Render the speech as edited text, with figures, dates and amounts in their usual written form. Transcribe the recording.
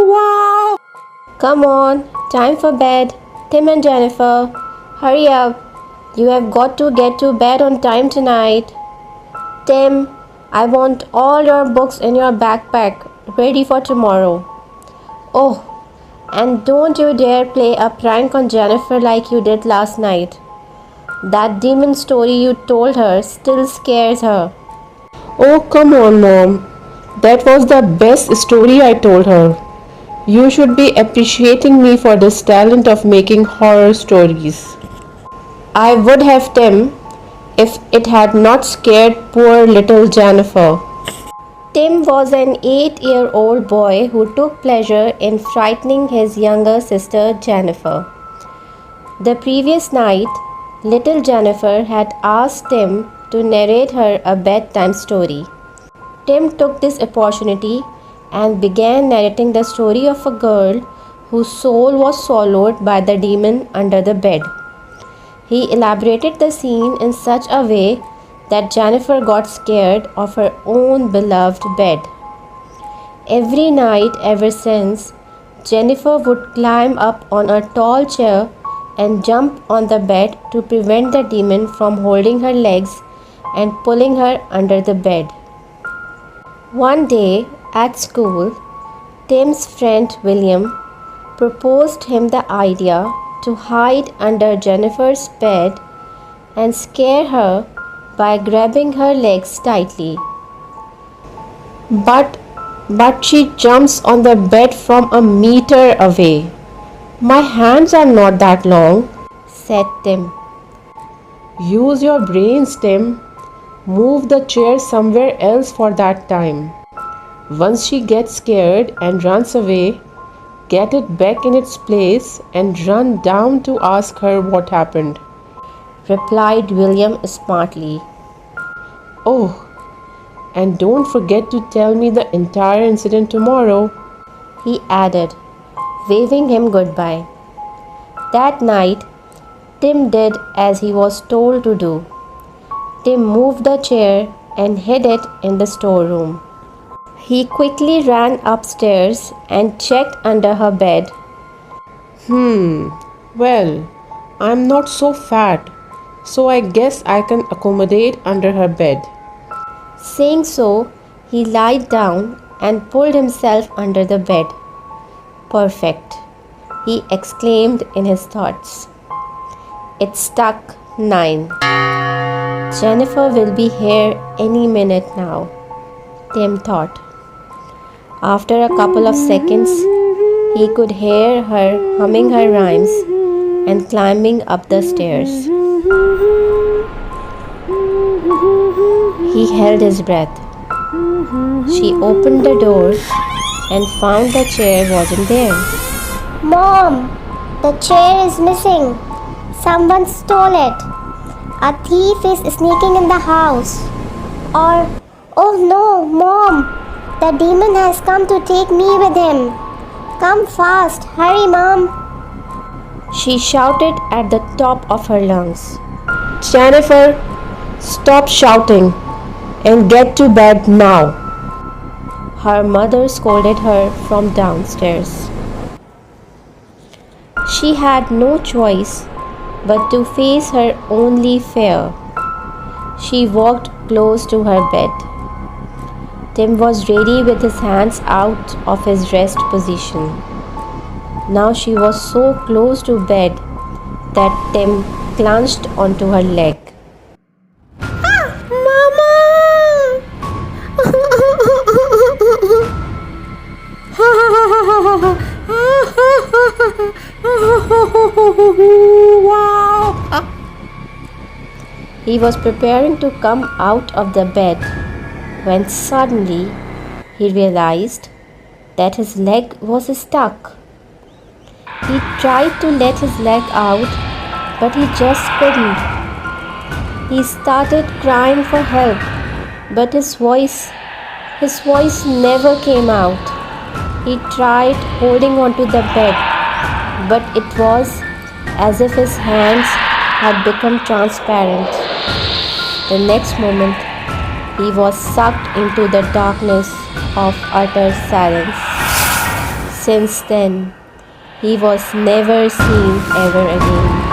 Wow! Come on, time for bed. Tim and Jennifer, hurry up. You have got to get to bed on time tonight. Tim, I want all your books in your backpack, ready for tomorrow. Oh, and don't you dare play a prank on Jennifer like you did last night. That demon story you told her still scares her. Oh, come on, Mom. That was the best story I told her. You should be appreciating me for this talent of making horror stories. I would have, Tim, if it had not scared poor little Jennifer. Tim was an 8-year-old boy who took pleasure in frightening his younger sister Jennifer. The previous night, little Jennifer had asked Tim to narrate her a bedtime story. Tim took this opportunity and began narrating the story of a girl whose soul was swallowed by the demon under the bed. He elaborated the scene in such a way that Jennifer got scared of her own beloved bed. Every night ever since, Jennifer would climb up on a tall chair and jump on the bed to prevent the demon from holding her legs and pulling her under the bed. One day at school, Tim's friend William proposed him the idea to hide under Jennifer's bed and scare her by grabbing her legs tightly. But she jumps on the bed from a meter away. My hands are not that long, said Tim. Use your brains, Tim. Move the chair somewhere else for that time. Once she gets scared and runs away, get it back in its place and run down to ask her what happened, replied William smartly. Oh, and don't forget to tell me the entire incident tomorrow, he added, waving him goodbye. That night, Tim did as he was told to do. Tim moved the chair and hid it in the storeroom. He quickly ran upstairs and checked under her bed. Well, I'm not so fat, so I guess I can accommodate under her bed. Saying so, he lied down and pulled himself under the bed. Perfect, he exclaimed in his thoughts. It stuck 9. Jennifer will be here any minute now, Tim thought. After a couple of seconds, he could hear her humming her rhymes and climbing up the stairs. He held his breath. She opened the door and found the chair wasn't there. Mom, the chair is missing. Someone stole it. A thief is sneaking in the house. Or, oh no, Mom, the demon has come to take me with him. Come fast, hurry, Mom. She shouted at the top of her lungs. Jennifer, stop shouting and get to bed now, her mother scolded her from downstairs. She had no choice but to face her only fear. She walked close to her bed. Tim was ready with his hands out of his rest position. Now she was so close to bed that Tim clutched onto her leg. Wow! He was preparing to come out of the bed when suddenly he realized that his leg was stuck. He tried to let his leg out, but he just couldn't. He started crying for help, but his voice never came out. He tried holding onto the bed, but it was as if his hands had become transparent. The next moment, he was sucked into the darkness of utter silence. Since then, he was never seen ever again.